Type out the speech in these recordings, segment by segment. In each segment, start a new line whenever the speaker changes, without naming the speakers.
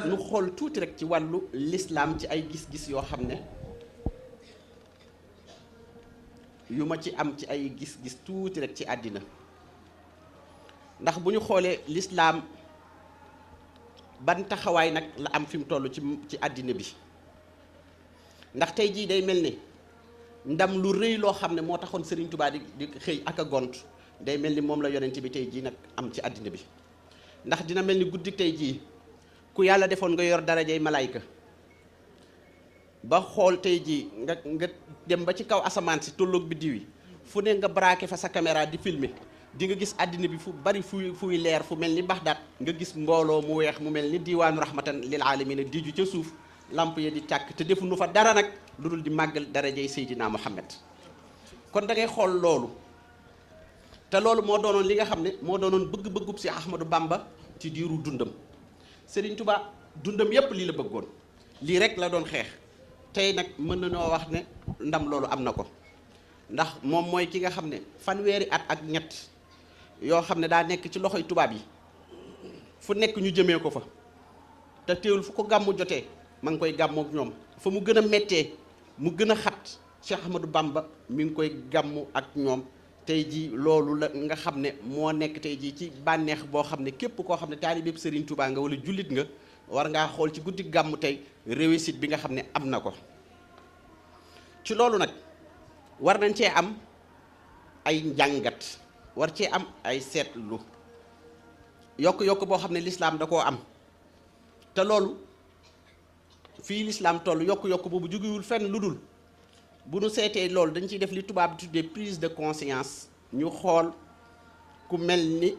nu xool tuuti rek ci wàllu lislaam ci ay gis-gis yoo xam ne yu ma ci am ci ay gis-gis tuuti rek ci àddina ndax bu ñu xoolee lislaam ban taxawaay nag la am fi mu toll ci àddina bi ndax tey jii day mel ni ndam lu rëy loo xam ne moo taxoon Serigne Touba di xëy ak a gont day mel ni moom la yonent bi tey jii nag am ci àddina bi ndax dina mel ni guddi tey jii ku yàlla defoon nga yor darajay malaayka ba xool tey jii nga dem ba ci kaw asamaan si tolloog biddiw yi fu ne nga braqué fa sa caméra di filmer di nga gis àddina bi fu bari fuy leer fu mel ni Baxdaad nga gis mbooloo mu weex mu mel ni diiwaanu rahmatan lil aalamiina diju ca suuf lamp ya di tàkk te defu nu fa dara nag lu dul di màggal darajay Seydina Muhammad kon da ngay xool loolu te loolu moo doonoon li nga xam ne moo doonoon bëgg-bëggub si Ahmadou Bamba ci diiru dundam Serigne Touba dundam yépp lii la bëggoon lii rek la doon xeex tey nag mën na noo wax ne ndam loolu am na ko ndax moom mooy ki nga xam ne fanweeri at ak ñett yoo xam ne daa nekk ci loxoy tubaab yi fu nekk ñu jëmee ko fa te teewul fu ko gàmmu jotee ma ngi koy gàmmook ñoom fa mu gën a méttee mu gën a xat Cheikh Ahmadou Bamba mi ngi koy gàmmu ak ñoom tey jii loolu la nga xam ne moo nekk tey jii ci bànneex boo xam ne képp koo xam ne taalibe Serigne Touba nga wala jullit nga war ngaa xool ci guddi gàmmu tey réussite bi nga xam ne am na ko ci loolu nag war nañ cee am ay njàngat war cee am ay seetlu yokk-yokk boo xam ne lislaam da koo am te loolu fii lislaam toll yokk-yokk boobu jógewul fenn lu dul bu nu seetee loolu dañ ciy def li tubaab di tuddee prise de conscience ñu xool ku mel ni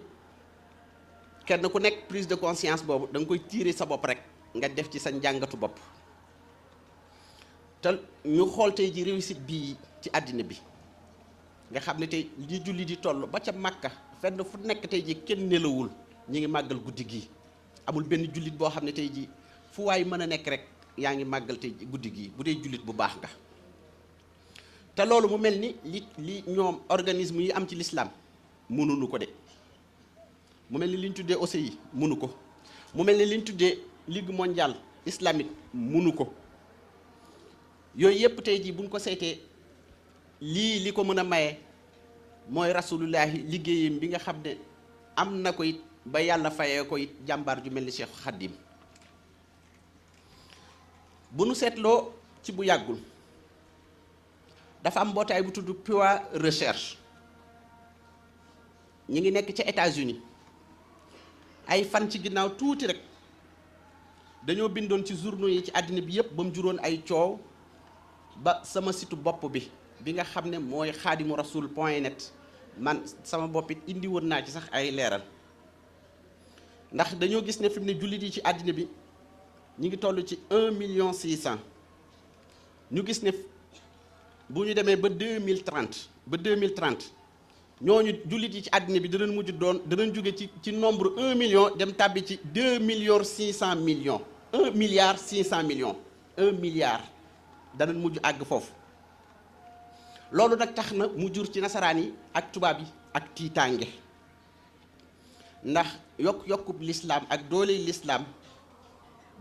kenn ku nekk prise de conscience boobu da nga koy tirer sa bopp rek nga def ci sa njàngatu bopp te ñu xool tey ji réussite bii ci àddina bi nga xam ne tey li julli di toll ba ca Makka fenn fu nekk tey ji kenn nelawul ñi ngi màggal guddi gii amul benn jullit boo xam ne tey ji fu waay mën a nekk rek yaa ngi màggal tey guddi gii bu dee jullit bu baax nga te loolu mu mel ni li ñoom organisme yi am ci l'islam mënuñu ko de mu mel ni li ñu tuddee OCI mënu ko mu mel ni li ñu tuddee ligue mondiale islamique mënu ko yooyu yëpp tey jii buñ ko seetee li ko mën a maye mooy rasulullahi liggéeyam bi nga xam ne am na ko it ba yàlla fayee ko it jàmbaar ju mel ni Cheikh Khadim bu nu seetloo ci bu yàggul dafa am mbootaay bu tudd Pew Research ñi ngi nekk ca États-Unis ay fan ci ginnaaw tuuti rek dañoo bindoon ci journaux yi ci àddina bi yëpp ba mu juróon ay coow ba sama site bopp bi nga xam ne mooy xaadimurasul.net man sama bopp it indi woon naa ci sax ay leeral ndax dañoo gis ne fi mu ne jullit yi ci àddina bi ñu ngi toll ci 1,600,000 ñu gis ne bu ñu demee ba 2030 ñooñu jullit yi ci àddina bi danañ jóge ci nombre 1 million dem tàbbi ci 2,600,000,000 1,600,000,000 1 milliard danañ mujj àgg foofu loolu nag tax na mu jur ci nasaraan yi ak tubaab yi ak tiitaange ndax yokkub lislaam ak doole lislaam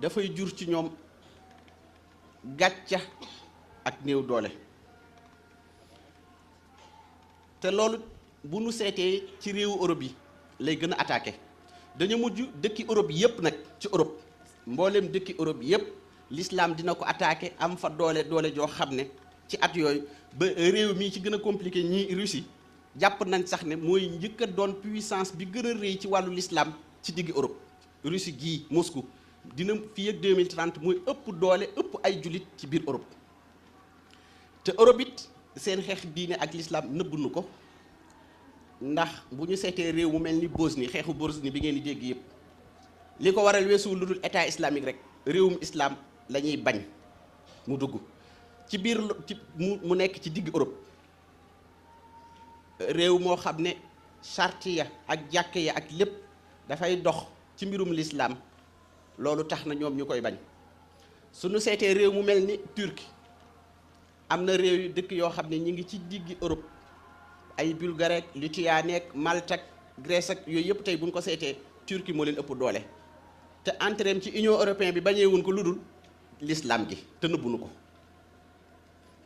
dafay jur ci ñoom gàcca ak néew doole te loolu bu nu seetee ci réewu Europe yi lay gën a attaqué dañu mujj dëkki Europe yépp nag ci Europe mboolem dëkki Europe yépp l'islam dina ko attaqué am fa doole joo xam ne ci at yooyu ba réew mii ci gën a compliqué ñii Russie jàpp nañ sax ne mooy njëkk a doon puissance bi gën a rëy ci wàllu l'islam ci digg Europe Russie gii Moscou dina fii ak 2030 mooy ëpp doole ëpp ay jullit ci biir Europe te Europe it seen xeex diine ak l'islam nëbbuñu ko ndax bu ñu seetee réew mu mel ni Bosnie xeexu Bosnie bi ngeen di dégg yëpp li ko waral weesuwul lu dul état islamique rek réewum islam la ñuy bañ mu dugg ci biir mu nekk ci digg Europe réew moo xam ne charte ya ak jàkk ya ak lépp dafay dox ci mbirum l'islam loolu tax na ñoom ñu koy bañ suñu seetee réew mu mel ni Turquie am na réew yu dëkk yoo xam ne ñi ngi ci diggi Europe ay Bulgarie ak Lituanie ak Malte ak Grèce ak yooyu yëpp tey bu ñu ko seetee Turquie moo leen ëpp doole te entrée ci Union européenne bi bañeewuñ ko lu dul l'islam gi te nëbbuñu ko.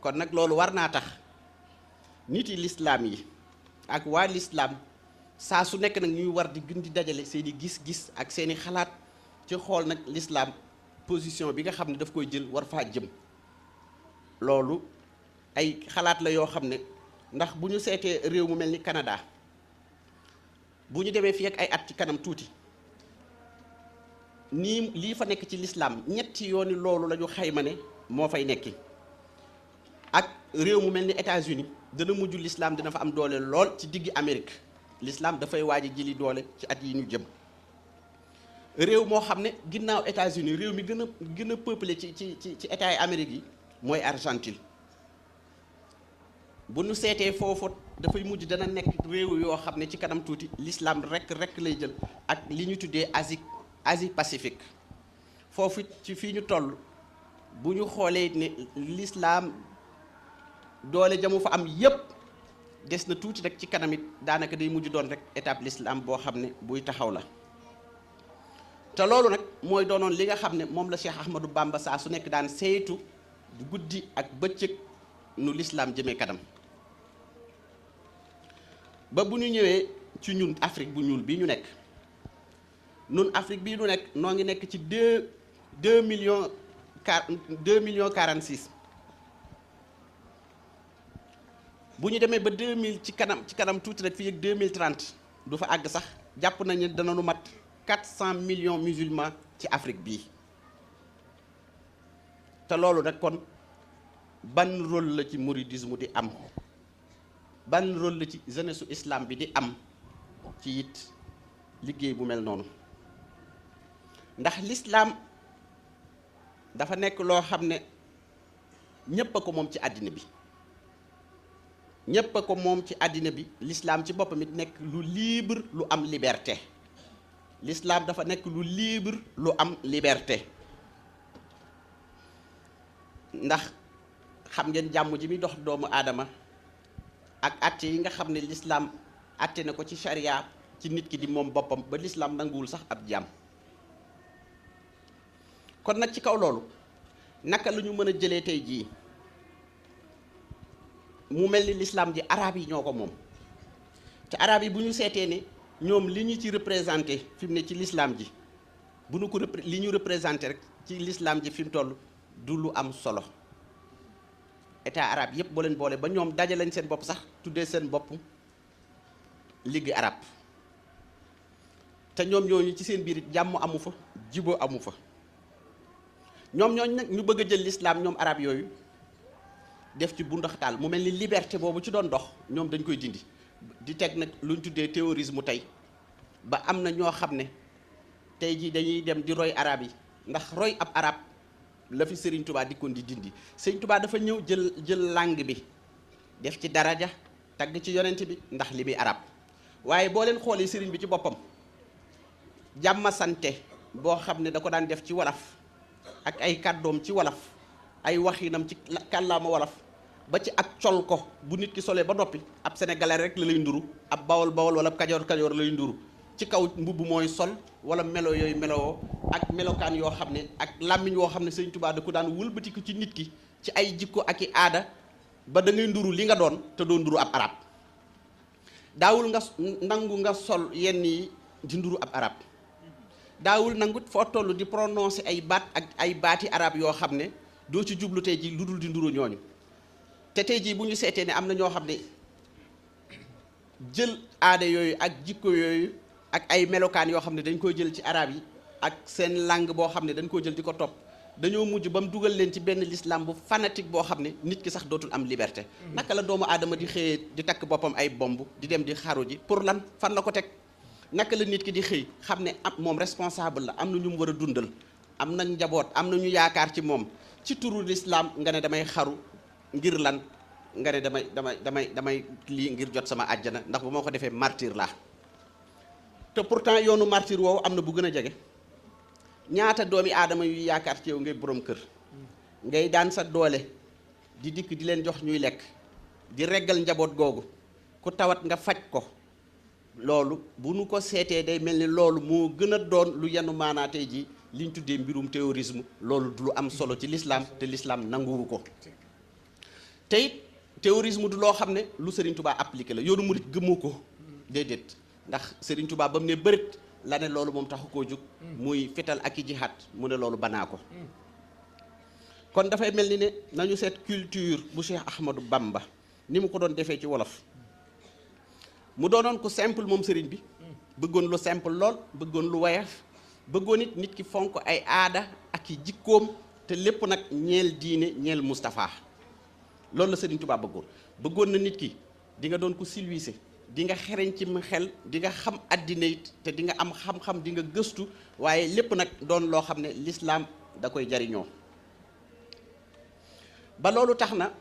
kon nag loolu war naa tax nit yi l'islam yi ak waa l'islam saa su nekk nag ñuy war di gën di dajale seeni gis-gis ak seeni xalaat ci xool nag l'islam position bi nga xam ne daf koy jël war faa jëm. loolu ay xalaat la yoo xam ne ndax bu ñu seetee réew mu mel ni Canada bu ñu demee fii ak ay at ci kanam tuuti nii lii fa nekk ci l'islam ñetti yooni loolu la ñu xayma ne moo fay nekki. ak réew mu mel ni États-Unis dana mujj l'islam dina fa am doole lool ci diggi Amérique l'islam dafay waaj a jëli doole ci at yi ñu jëm. réew moo xam ne ginnaaw États-Unis réew mi gën a peuplé ci état yi Amérique yi mooy Argentine bu nu seetee foofu dafay mujj dana nekk réew yoo xam ne ci kanam tuuti l'islam rek lay jël ak li ñu tuddee Asie Pacifique foofu ci fii ñu toll bu ñu xoolee ne l'islam doole jamu fa am yépp des na tuuti rek ci kanam it daanaka day mujj doon rek étape l'islam boo xam ne buy taxaw la. te loolu nag mooy doonoon li nga xam ne moom la Cheikh Ahmadou Bamba saa su nekk daan saytu guddi ak bëccëg nu l'islam jëmee kanam ba bu ñu ñëwee ci ñun Afrique bu ñuul bii ñu nekk ñun Afrique bii ñu nekk noo ngi nekk ci 2 millions 46 bu ñu demee ba 2000 ci kanam tuuti rek fii ak 2030 du fa àgg sax jàpp nañu dana nu mat 400 millions musulmans ci Afrique bii te loolu nag kon ban rôle la ci mouridisme di am ban rôle la ci jeunesse su islam bi di am ci it liggéey bu mel noonu ndax l'islam dafa nekk loo xam ne ñépp a ko moom ci àddina bi ñépp a ko moom ci àddina bi l'islam ci boppam it nekk lu libre lu am liberté l'islam dafa nekk lu libre lu am liberté ndax xam ngeen jàmm ji muy dox doomu aadama ak atte yi nga xam ne l'islam atte na ko ci charia ci nit ki di moom boppam ba l'islam nanguwul sax ab jàmm kon nag ci kaw loolu naka la ñu mën a jëlee tey jii mu mel ni l'islam ji arab yi ñoo ko moom te arab yi bu ñu seetee ne ñoom li ñu ci représenté fi mu ne ci l'islam ji bu ñu ko li ñu représenté rek ci l'islam ji fi mu toll du lu am solo état arabe yépp boo leen boole ba ñoom daje lañ seen bopp sax tuddee seen bopp ligue arabe te ñoom ñooñu ci seen biir jàmm amu fa jiboo amu fa ñoom ñooñu nag ñu bëgg a jël l'islam ñoom arabe yooyu def ci bundaxtaal mu mel ni liberté boobu ci doon dox ñoom dañ koy dindi di teg nag luñ tuddee terrorisme tey ba am na ñoo xam ne tey jii dañuy dem di roy arabe yi ndax roy ab arabe la fi Serigne Touba dikkoon di dindi Serigne Touba dafa ñëw jël langue bi def ci daraja tagg ci yonent bi ndax li muy arab waaye boo leen xoolee Serigne bi ci boppam jàmma sante boo xam ne da ko daan def ci wolof ak ay kàddoom ci wolof ay waxinam ci kàllaama wolof ba ci ak col ko bu nit ki solee ba noppi ab sénégalais rek la lay nduru ab bawol wala ab kajoor lay nduru ci kaw mbubb mooy sol wala melo yooyu melowoo ak melokaan yoo xam ne ak làmmiñ woo xam ne Sëñ Tuubaa da ko daan wëlbatiku ci nit ki ci ay jikko ak i aada ba da ngay nduru li nga doon te doo nduru ab arab daawul nga nangu nga sol yenn yi di nduru ab arab daawul nangu foo toll di prononcer ay baat ak ay baati arab yoo xam ne doo ci jublu tey ji lu dul di nduru ñooñu te tey jii bu ñu seetee ne am na ñoo xam ne jël aada yooyu ak jikko yooyu ak ay melokaan yoo xam ne dañ koy jël ci arab yi ak seen langue boo xam ne dañ koy jël di ko topp dañoo mujj ba mu dugal leen ci benn l'islam bu fanatique boo xam ne nit ki sax dootul am liberté. naka la doomu aadama di xëyee di takk boppam ay bomb di dem di xaru ji pour lan fan la ko teg naka la nit ki di xëy xam ne am moom responsable la am na ñu mu war a dundal am na njaboot am na ñu yaakaar ci moom ci turu l'islam nga ne damay xaru ngir lan nga ne damay lii ngir jot sama àjjana ndax bu ma ko defee martyr laa te pourtant yoonu martyr woowu am na bu gën a jege ñaata doomi aadama yu yaakaar ci yow ngay borom kër ngay daan sa doole di dikk di leen jox ñuy lekk di reggal njaboot googu ku tawat nga faj ko loolu bu nu ko seetee day mel ni loolu moo gën a doon lu yenu maanaa tey ji liñ tuddee mbirum terrorisme loolu du lu am solo ci l'islam te l'islam nanguwu ko te it terrorisme du loo xam ne lu Serigne Touba appliqué la yoonu murit gëmoo ko déedéet ndax Serigne Touba ba mu ne bërit la ne loolu moom taxu koo jóg muy fetal ak i jihaad mu ne loolu banaa ko kon dafay mel ni ne nañu seet culture bu Cheikh Ahmadou Bamba ni mu ko doon defee ci wolof mu doonoon ko simple moom sëriñ bi bëggoon lu simple lool bëggoon lu woyof bëggoon it nit ki fonk ay aada ak i jikkoom te lépp nag ñeel diine ñeel Moustapha loolu la Sëriñ Tuubaa bëggoon na nit ki di nga doon ko silwiise di nga xereñ ci xel di nga xam àddina it te di nga am xam-xam di nga gëstu waaye lépp nag doon loo xam ne l'islam da koy jariñoo ba loolu tax na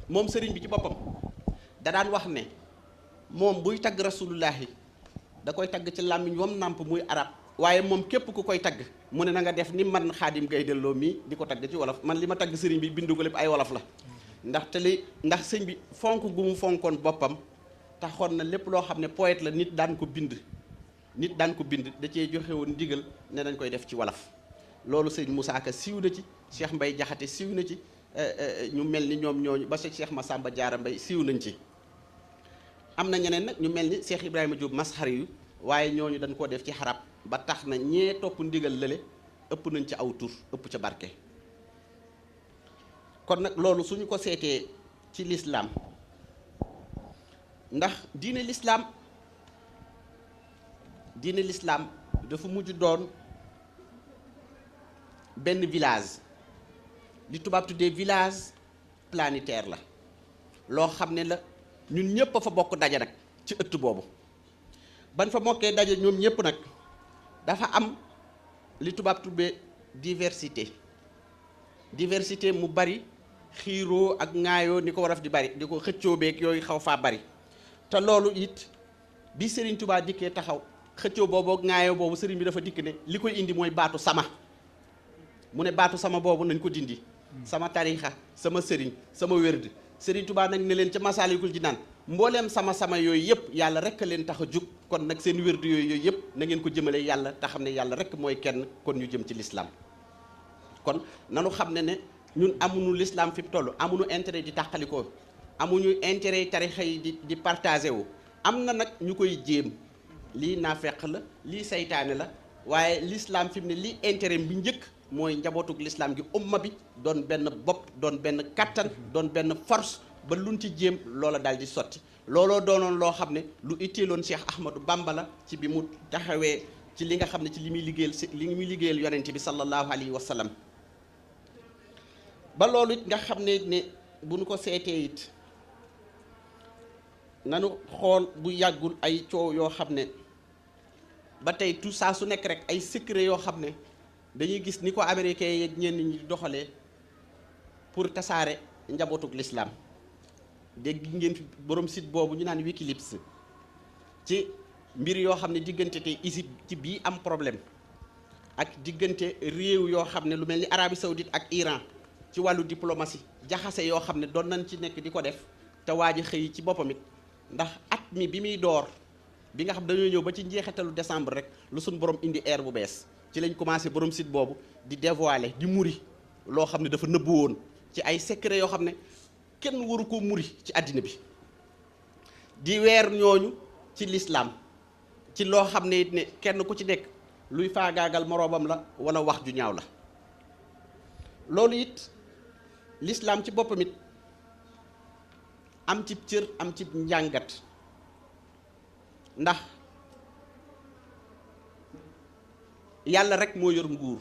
moom sëriñ bi ci boppam da daan wax ne moom buy tagg rasulullahi da koy tagg ci làmmiñ wam nàmp muy arab waaye moom képp ku koy tagg mu ne na nga def ni man Xaadim Gay Delloo mii di ko tagg ci wolof man li ma tagg sëriñ bi bindu ko lépp ay wolof la ndax sëñ bi fonk gu mu fonkoon boppam taxoon na lépp loo xam ne poète la nit daan ko bind da cee joxe woon ndigal ne dañ koy def ci wolof loolu sëñ Moussa Ka siiw na ci Cheikh Mbay Jaxate siiw na ci ñu mel ni ñoom ñooñu ba Cheikh Massamba Diarra Mbay siiw nañ ci am na ñeneen nag ñu mel ni Cheikh Ibrahima Diop Masxari yu waaye ñooñu dañ koo def ci xarab ba tax na ñee topp ndigal lële ëpp nañ ci aw tur ëpp ca barke kon nag loolu suñu ko seetee ci l'islam ndax diine l'islam dafa mujj doon benn village li tubaab tuddee village planétaire la loo xam ne la ñun ñëpp a fa bokk daje nag ci ëtt boobu ban fa mokkee daje ñoom ñëpp nag dafa am li tubaab tuddee diversité mu bari xiiroo ak ŋaayoo ni ko waraf di bari di ko xëccoo beeg yooyu xaw faa bari te loolu it bi Serigne Touba dikkee taxaw xëccoo boobu ak ŋaayoo boobu Serigne bi dafa dikk ne li koy indi mooy baatu sama mu ne baatu sama boobu nañ ko dindi sama tariixa sama sëriñ sama wérd Serigne Touba nag ne leen ca Masaalikul Jinaan mbooleem sama yooyu yëpp yàlla rek a leen tax a jug kon nag seen wérd yooyu yëpp na ngeen ko jëmale yàlla te xam ne yàlla rek mooy kenn kon ñu jëm ci l'islam kon nanu xam ne ñun amuñu l'islam fi mu toll amuñu intérêt di tàqalikoo amuñu intérêt tarixa yi di partagé wu am na nag ñu koy jéem lii naafeq la lii saytaane la waaye l'islam fi mu ne lii intérêt bi njëkk mooy njabootug l'islam gi umma bi doon benn bopp doon benn kattan doon benn force ba luñ ci jéem loola daal di sotti looloo doonoon loo xam ne lu itteeloon Cheikh Ahmadou Bamba la ci bi mu taxawee ci li nga xam ne ci li muy liggéeyal yonent bi sallallahu alayhi wa sallam ba loolu it nga xam ne bu ñu ko seetee it nanu xool bu yàggul ay coow yoo xam ne ba tey tout saa su nekk rek ay secret yoo xam ne dañuy gis ni ko américains yeeg ñenn ñi doxalee pour tasaare njabootug l'islam dégg ngeen fi borom site boobu ñu naan Wikileaks ci mbir yoo xam ne diggante tey Égypte ci bii am problème ak diggante réew yoo xam ne lu mel ni Arabie Saoudite ak Iran ci wàllu diplomatie jaxase yoo xam ne doon nañ ci nekk di ko def te waa ji xëy ci boppam it ndax at mi bi muy door bi nga xam dañoo ñëw ba ci njeexitalu décembre rek lu suñ borom indi ère bu bees ci lañ commencé borom site boobu di dévoiler di muri loo xam ne dafa nëbbu woon ci ay secret yoo xam ne kenn waru ko muri ci àddina bi di weer ñooñu ci l'islam ci loo xam ne it ne kenn ku ci nekk luy faagaagal moroomam la wala wax ju ñaaw la loolu it l'islam ci boppam it am ci cër am ci njàngat ndax yàlla rek moo yor nguur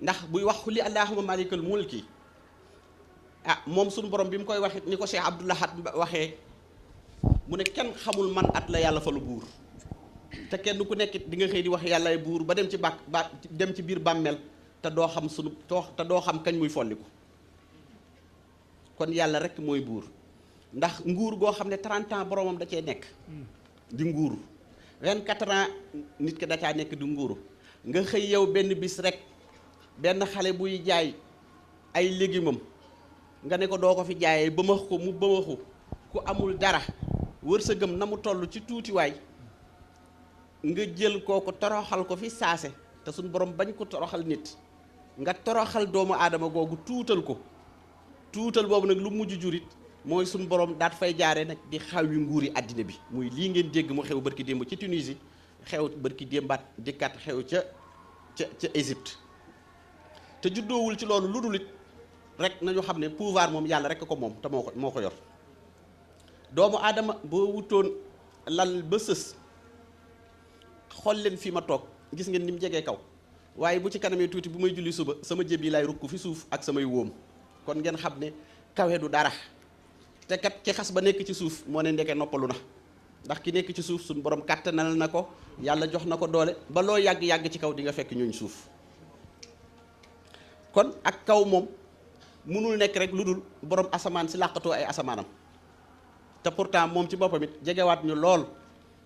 ndax buy wax li allahumma malikal mulki moom suñu borom bi mu koy waxit ni ko Cheikh Abdoul Ahad waxee mu ne kenn xamul man at la yàlla falu buur te kenn ku nekkit di nga xëy di wax yàllaay buur ba dem ci dem ci biir bàmmeel te doo xam te doo xam kañ muy folliku kon yàlla rek mooy buur ndax nguur goo xam ne 30 ans boromam da cee nekk di nguuru 24 ans nit ki da caa nekk di nguuru nga xëy yow benn bis rek benn xale buy jaay ay légumes nga ne ko doo ko fi jaayee bëmax ko mu bëmaxu ku amul dara wërsëgam na mu toll ci tuutiwaay nga jël kooku toroxal ko fi saase te suñ borom bañ ko toroxal nit nga toroxal doomu aadama googu tuutal ko tuutal boobu nag lu mujj jurit mooy suñ borom daat fay jaare nag di xawi nguuri àddina bi muy lii ngeen dégg mu xew barki démb ci Tunisie xew barki démbaat dikkat xew ca Égypte te juddoowul ci loolu lu dul it rek nañu xam ne pouvoir moom yàlla rek ko moom te moo ko yor doomu aadama boo wutoon lal ba sës xool leen fi ma toog gis ngeen ni mu jegee kaw waaye bu ci kanamee tuuti bu may julli suba sama jëb yi laay rukk fi suuf ak samay wóom kon ngeen xam ne kawe du dara te kat ki xas ba nekk ci suuf moo ne ndeke noppalu na ndax ki nekk ci suuf suñ borom kàttanal na ko yàlla jox na ko doole ba loo yàgg-yàgg ci kaw di nga fekk ñooñ suuf kon ak kaw moom mënul nekk rek lu dul borom asamaan si làqatoo ay asamaanam te pourtant moom ci boppam it jegewaat ñu lool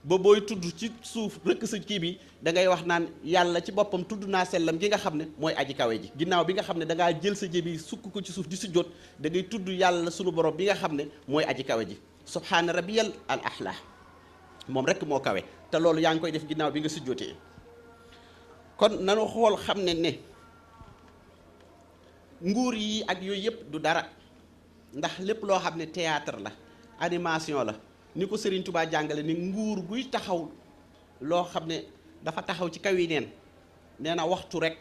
ba booy tudd ci suuf rëkk sa kii bi da ngay wax naan yàlla ci boppam tudd naa sellam gi nga xam ne mooy aji kawe ji ginnaaw bi nga xam ne da ngaa jël sa jëbi sukk ko ci suuf di sujjóot da ngay tudd yàlla sunu borom bi nga xam ne mooy aji kawe ji subhaana rabbiyal al ahla moom rek moo kawe te loolu yaa ngi koy def ginnaaw bi nga sujjóotee kon nanu xool xam ne nguur yi ak yooyu yëpp du dara ndax lépp loo xam ne théâtre la animation la ni ko Serigne Touba jàngale ni nguur guy taxaw loo xam ne dafa taxaw ci kaw yi neen nee na waxtu rek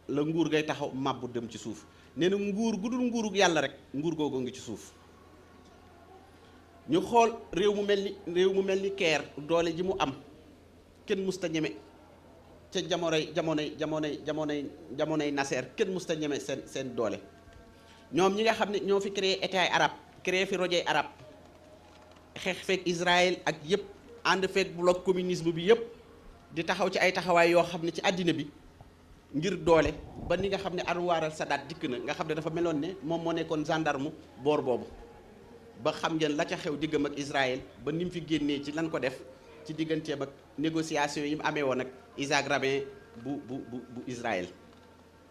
la nguur ngay taxaw màbbu dem ci suuf nee na nguur gu dul nguurug yàlla rek nguur googu ngi ci suuf ñu xool réew mu mel ni Caire doole ji mu am kenn musta ñeme ca jamonoy Nasser kenn musta ñeme seen doole ñoom ñi nga xam ne ñoo fi créé état arabe créé fi roje arabe xeex feek Israël ak yëpp ànd feek bloc communisme bi yëpp di taxaw ci ay taxawaay yoo xam ne ci àddina bi ngir doole ba ni nga xam ne Anwar al-Sadat dikk na nga xam ne dafa meloon ne moom moo nekkoon gendarme boor boobu ba xam ngeen la ca xew diggam ak Israël ba ni mu fi génnee ci lan ko def ci digganteem ak négociation yi mu amee woon ak Isaac Rabin bu Israël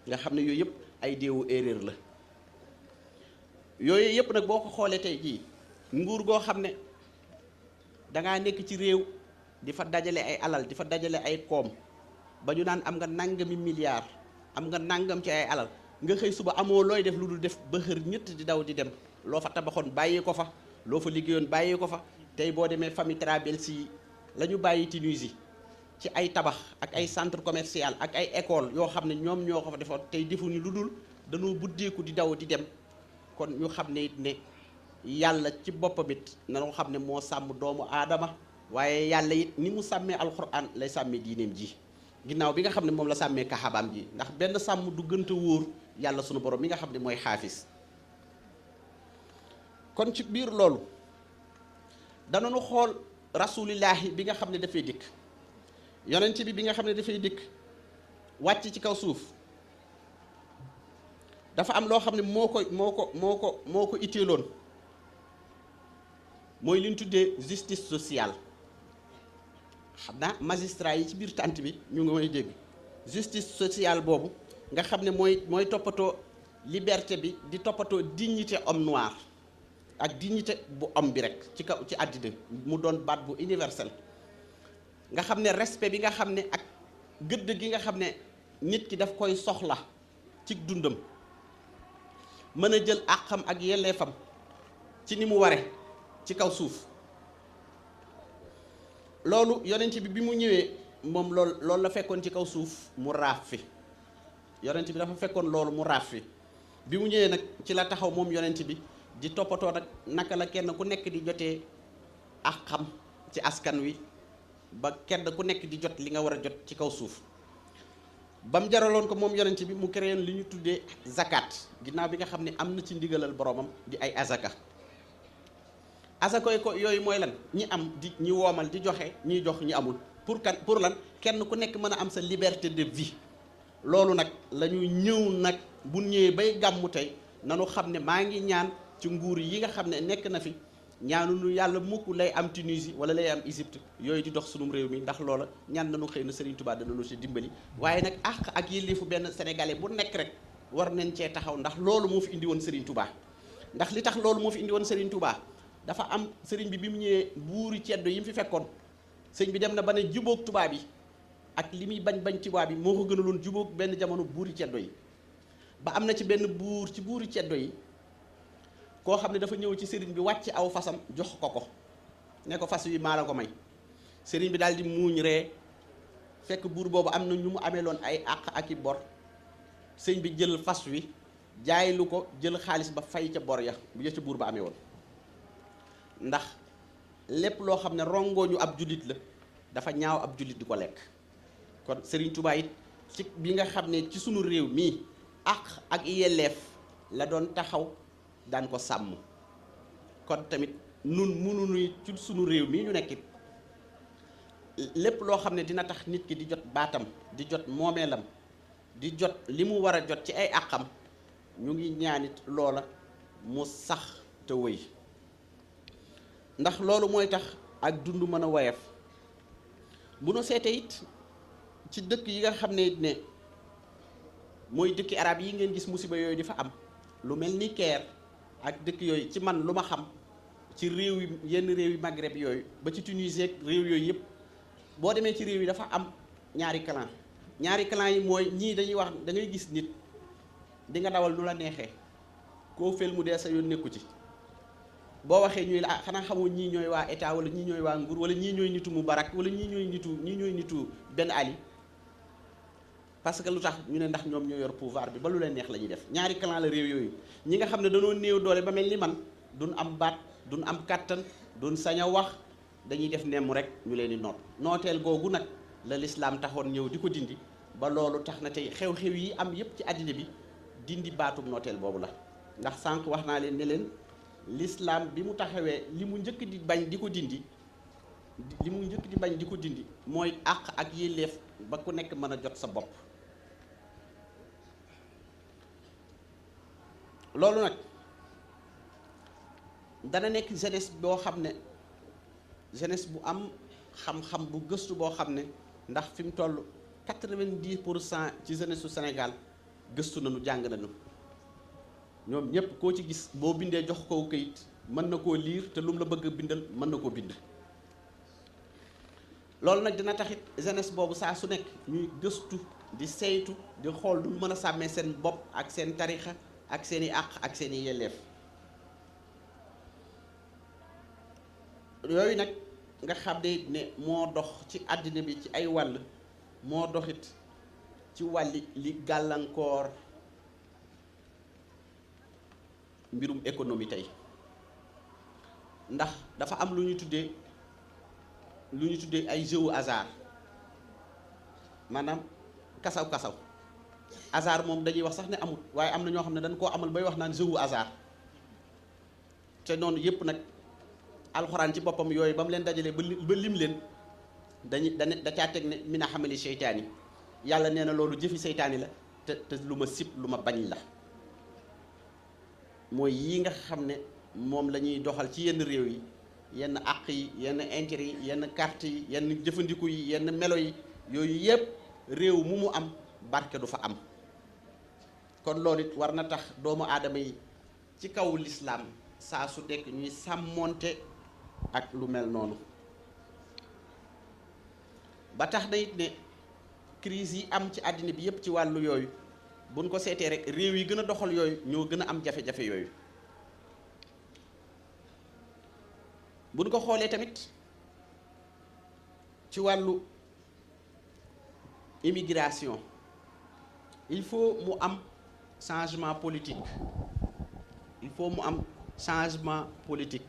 nga xam ne yooyu yëpp ay déewu erreur la yooyu yëpp nag boo ko xoolee tey jii nguur goo xam ne dangaa nekk ci réew di fa dajale ay alal di fa dajale ay koom ba ñu naan am nga nangami milliards am nga nangam ci ay alal nga xëy suba amoo looy def lu dul def ba xër ñett di daw di dem loo fa tabaxoon bàyyi ko fa loo fa liggéeyoon bàyyi ko fa tey boo demee famille Trabelsi yi la ñu bàyyi Tunisie ci ay tabax ak ay centre commercial ak ay école yoo xam ne ñoom ñoo ko fa defoon tey defuñu lu dul dañoo buddeeku di daw di dem kon ñu xam ne it ne yàlla ci boppam it nañoo xam ne moo sàmm doomu aadama waaye yàlla it ni mu sàmmee alxuraan lay sàmmee diineem ji ginnaaw bi nga xam ne moom la sàmmee kaxabaam ji ndax benn sàmm du gënta wóor yàlla sunu borom mi nga xam ne mooy xaafis kon ci biir loolu danañu xool rasulillahi bi nga xam ne dafay dikk yonent bi nga xam ne dafay dikk wàcc ci kaw suuf dafa am loo xam ne moo ko itteeloon mooy li ñu tuddee justice sociale xam naa magistrat yi ci biir tànt bi ñu ngi may dégg justice sociale boobu nga xam ne mooy toppatoo liberté bi di toppatoo dignité homme noir ak dignité bu homme bi rek ci kaw ci àddina mu doon baat bu universel nga xam ne respect bi nga xam ne ak gëdd gi nga xam ne nit ki daf koy soxla ci dundam mën a jël àqam ak yelleefam ci ni mu ware ci kaw suuf loolu yonent bi mu ñëwee moom loolu la fekkoon ci kaw suuf mu raaf fi yonent bi dafa fekkoon loolu mu raaf fi bi mu ñëwee nag ci la taxaw moom yonent bi di toppatoo nag naka la kenn ku nekk di jotee àqam ci askan wi ba kenn ku nekk di jot li nga war a jot ci kaw suuf ba mu jaraloon ko moom yonent bi mu créé li ñu tuddee zakat ginnaaw bi nga xam ne am na ci ndigalal boromam di ay azaka ko yooyu mooy lan ñi am di ñi woomal di joxe ñiy jox ñi amul pour lan kenn ku nekk mën a am sa liberté de vie loolu nag la ñu ñëw nag bu ñëwee bay gàmmu tey nanu xam ne maa ngi ñaan ci nguur yi nga xam ne nekk na fi ñaanuñu yàlla mukk lay am Tunisie wala lay am Égypte yooyu di dox sunum réew mi ndax loola ñaan nañu xëy na Serigne Touba danañu ci dimbali waaye nag àq ak yelleefu benn sénégalais bu nekk rek war nañ cee taxaw ndax loolu moo fi indi woon Serigne Touba ndax li tax loolu moo fi indi woon Serigne Touba dafa am sëriñ bi mu ñëwee buuri ceddo yi mu fi fekkoon sëñ bi dem na ba ne jubóog tubaab yi ak li muy bañ tubaab yi moo ko gënaloon jubóog benn jamono buuri ceddo yi. ba am na ci benn buur ci buuri ceddo yi koo xam ne dafa ñëw ci sëriñ bi wàcc aw fasam jox ko ne ko fas wi maa la ko may sëriñ bi daal di muuñ ree fekk buur boobu am na ñu mu ameeloon ay àq ak i bor sëñ bi jël fas wi jaaylu ko jël xaalis ba fay ca bor ya bu ca buur ba amee woon ndax lépp loo xam ne rongooñu ab jullit la dafa ñaaw ab jullit di ko lekk kon sëriñ Touba it ci bi nga xam ne ci sunu réew mii àq ak yelleef la doon taxaw daan ko sàmm kon tamit nun mënuñu ci sunu réew mii ñu nekkit lépp loo xam ne dina tax nit ki di jot baatam di jot moomeelam di jot li mu war a jot ci ay àqam ñu ngi ñaanit loola mu sax te wëy ndax loolu mooy tax ak dund mën a woyof bu nu seete it ci dëkk yi nga xam ne mooy dëkki arab yi ngeen gis musiba yooyu di fa am lu mel ni Caire ak dëkk yooyu ci man lu ma xam ci réew yi yenn réew yi Maghreb yooyu ba ci Tunisie ak réew yooyu yëpp boo demee ci réew yi dafa am ñaari clan yi mooy ñii dañuy wax da ngay gis nit di nga dawal nu la neexee koo fel mu dee sa yoon nekku ci boo waxee ñuy la xanaa xamoo ñii ñooy waa état wala ñii ñooy waa nguur wala ñii ñooy nitu Moubarak wala ñii ñooy nitu Ben Ali parce que lu tax ñu ne ndax ñoom ñoo yor pouvoir bi ba lu leen neex la ñuy def ñaari clan la réew yooyu ñi nga xam ne dañoo néew doole ba mel ni man duñ am baat duñ am kàttan duñ sañ a wax dañuy def nemm rek ñu leen di noot nooteel googu nag la lislaam taxoon ñëw di ko dindi ba loolu tax na tey xew-xew yi am yépp ci àddina bi dindi baatum nooteel boobu la ndax sànq wax naa leen ne leen lislaam bi mu taxawee li mu njëkk di bañ di ko dindi mooy àq ak yelleef ba ku nekk mën a jot sa bopp loolu nag dana nekk jeunesse boo xam ne jeunesse bu am xam-xam bu gëstu boo xam ne ndax fi mu toll 90% ci jeunesse su Sénégal gëstu nañu jàng nañu ñoom ñëpp koo ci gis boo bindee jox ko këyit mën na koo liir te lu mu la bëgg a bindal mën na koo bind. loolu nag dina taxit jeunesse boobu saa su nekk ñuy gëstu di saytu di xool du mën a sàmmee seen bopp ak seen tarixa ak seen i àq ak seen i yelleef yooyu nag nga xam ne moo dox ci àddina bi ci ay wàll moo doxit ci wàlli li gàllankoor mbirum économie tey ndax dafa am lu ñu tuddee ay jeu hasard maanaam kasaw hasard moom dañuy wax sax ne amul waaye am na ñoo xam ne dañ koo amal bay wax naan jeu hasard te noonu yépp nag alxuraan ci boppam yooyu ba mu leen dajalee ba lim leen da caa teg ne mina xamali seytaani yàlla nee na loolu jëfi seytaani la te lu ma sib lu ma bañ la mooy yi nga xam ne moom la ñuy doxal ci yenn réew yi yenn àq yi yenn intérêt yi yenn carte yi yenn jëfandiku yi yenn melo yi yooyu yépp réew mu am barke du fa am kon loolu it war na tax doomu aadama yi ci kaw lislaam saa su nekk ñuy sàmmoonte ak lu mel noonu ba tax na it ne crise yi am ci àddina bi yépp ci wàllu yooyu buñ ko seetee rek réew yi gën a doxal yooyu ñoo gën a am jafe-jafe yooyu buñ ko xoolee tamit ci wàllu immigration il faut mu am changement politique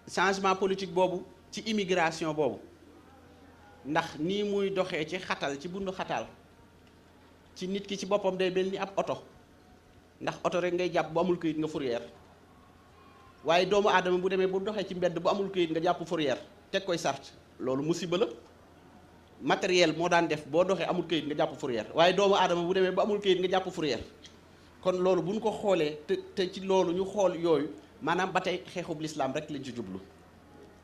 changement politique boobu ci immigration boobu ndax nii muy doxee ci xatal ci bundu xatal ci nit ki ci boppam day mel ni ab oto ndax oto rek ngay jàpp bu amul këyit nga fourrière waaye doomu aadama bu demee bu doxee ci mbedd bu amul këyit nga jàpp fourrière teg koy sart loolu musiba la matériel moo daan def boo doxee amul këyit nga jàpp fourrière waaye doomu aadama bu demee bu amul këyit nga jàpp fourrière kon loolu bu ñu ko xoolee te ci loolu ñu xool yooyu maanaam ba tey xeexub lislaam rek lañ ci jublu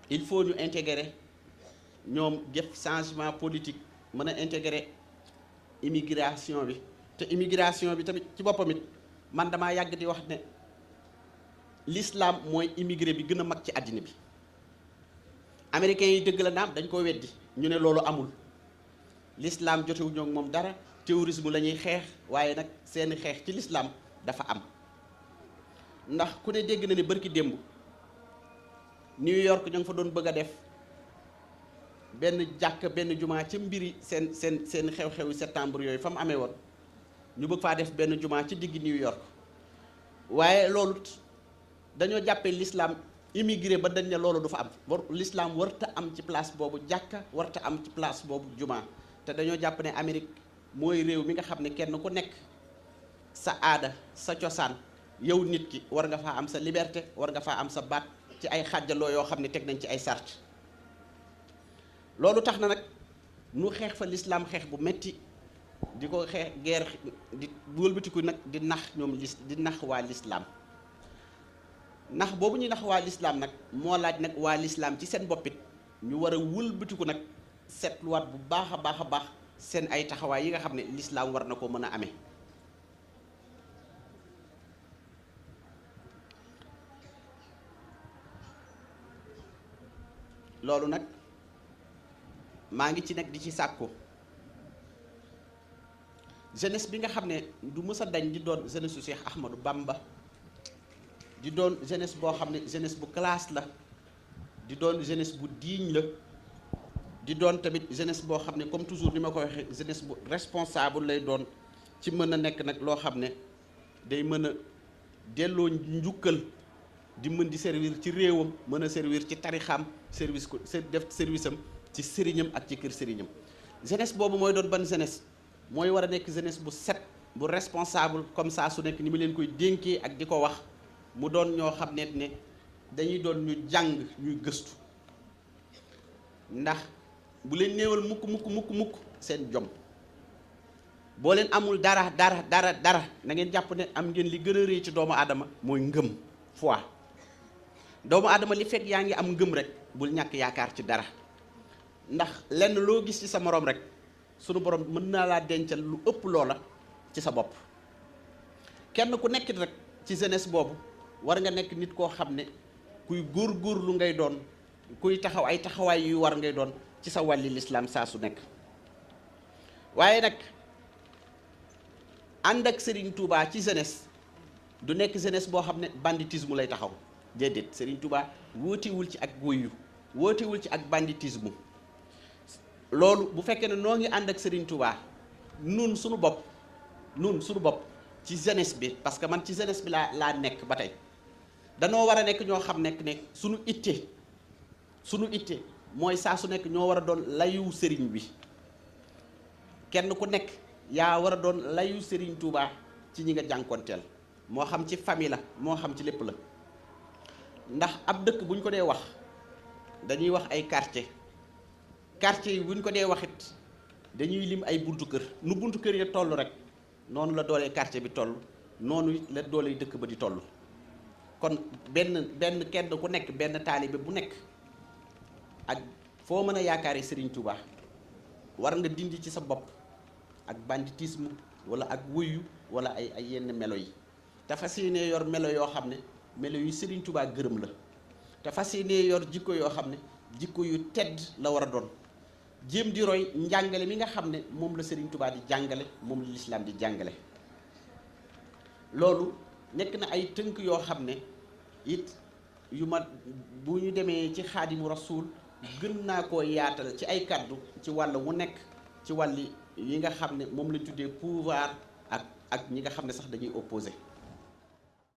il faut ñu intégrer ñoom def changement politique mën a intégrer immigration bi te immigration bi tamit ci boppam it man damaa yàgg di wax ne l'islam mooy immigré bi gën a mag ci àddina bi. américains yi dëgg la naam dañ ko weddi ñu ne loolu amul l'islam jotewuñu ak moom dara terrorisme la ñuy xeex waaye nag seeni xeex ci l'islam dafa am. ndax ku ne dégg na ne bërki démb New York ña nga fa doon bëgg a def benn jàkk benn jumaa ci mbiri seen xew-xewi septembre yooyu fa mu amee woon ñu bëgg faa def benn jumaa ci digg New York waaye loolu dañoo jàppee l'islam immigré ba dañ ne loolu du fa am l'islam warta am ci place boobu jàkka warta am ci place boobu jumaa te dañoo jàpp ne Amérique mooy réew mi nga xam ne kenn ku nekk sa aada sa cosaan yow nit ki war nga faa am sa liberté war nga faa am sa baat ci ay xàjjaloo yoo xam ne teg nañ ci ay sart loolu tax na nag nu xeex fa l'islam xeex bu metti di ko xeex guerre di wëlbatiku nag di nax ñoom di nax waa l'islam ndax boobu ñuy nax waa l'islam nag moo laaj nag waa l'islam ci seen boppit ñu war a wëlbatiku nag seetluwaat bu baax a baax seen ay taxawaay yi nga xam ne l'islam war na ko mën a amee. loolu nag maa ngi ci nekk di ci sàkku jeunesse bi nga xam ne du mës a dañ di doon jeunesse su Cheikh Ahmadou Bamba di doon jeunesse boo xam ne jeunesse bu classe la di doon jeunesse bu digne la di doon tamit jeunesse boo xam ne comme toujours ni ma ko waxee jeunesse bu responsable lay doon ci mën a nekk nag loo xam ne day mën a delloo njukkal di mën di servir ci réewam mën a servir ci tarixam service ko def service am ci sëriñam ak ci kër sëriñam jeunesse boobu mooy doon ban jeunesse mooy war a nekk jeunesse bu set bu responsable comme ça su nekk ni mu leen koy dénkee ak di ko wax mu doon ñoo xam ne dañuy doon ñu jàng ñuy gëstu ndax bu leen néewal mukk seen jom boo leen amul dara na ngeen jàpp ne am ngeen li gën a rëy ci doomu aadama mooy ngëm foi doomu aadama li fekk yaa ngi am ngëm rek bul ñàkk yaakaar ci dara ndax lenn loo gis ci sa moroom rek sunu borom mën naa laa dencal lu ëpp loola ci sa bopp kenn ku nekk rek ci jeunesse boobu war nga nekk nit koo xam ne kuy góorgóorlu ngay doon kuy taxaw ay taxawaay yu war ngay doon ci sa wàlli lislaam saa su nekk waaye nag ànd ak Serigne Touba ci jeunesse du nekk jeunesse boo xam ne banditisme lay taxaw déedéet Serigne Touba wootewul ci ak góoyu wootewul ci ak banditisme loolu bu fekkee ne noo ngi ànd ak Serigne Touba nun suñu bopp ci jeunesse bi parce que man ci jeunesse bi laa nekk ba tey danoo war a nekk ñoo xam nekk ne suñu itte mooy saa su nekk ñoo war a doon layu Serigne bi kenn ku nekk yaa war a doon layu Serigne Touba ci ñi nga jànkonteel moo xam ci famille la moo xam ci lépp la ndax ab dëkk bu ñu ko dee wax dañuy wax ay quartier yi bu ñu ko dee waxit dañuy lim ay buntu kër nu buntu kër ya toll rek noonu la doolee quartier bi toll noonu la doolee dëkk ba di toll kon benn kenn ku nekk benn taalibe bu nekk ak foo mën a yaakaari Serigne Touba war nga dindi ci sa bopp ak banditisme wala ak wuyu wala ay yenn melo yi te fas yéene yor melo yoo xam ne melo yu Serigne Touba gërëm la te fas yéene yor jikko yoo xam ne jikko yu tedd la war a doon jéem di roy njàngale mi nga xam ne moom la Serigne Touba di jàngale moom la lislaam di jàngale loolu nekk na ay tënk yoo xam ne it yu ma bu ñu demee ci xaadimu rasuul gën naa koo yaatal ci ay kàddu ci wàll wu nekk ci wàlli yi nga xam ne moom lañ tuddee pouvoir ak ñi nga xam ne sax dañuy opposé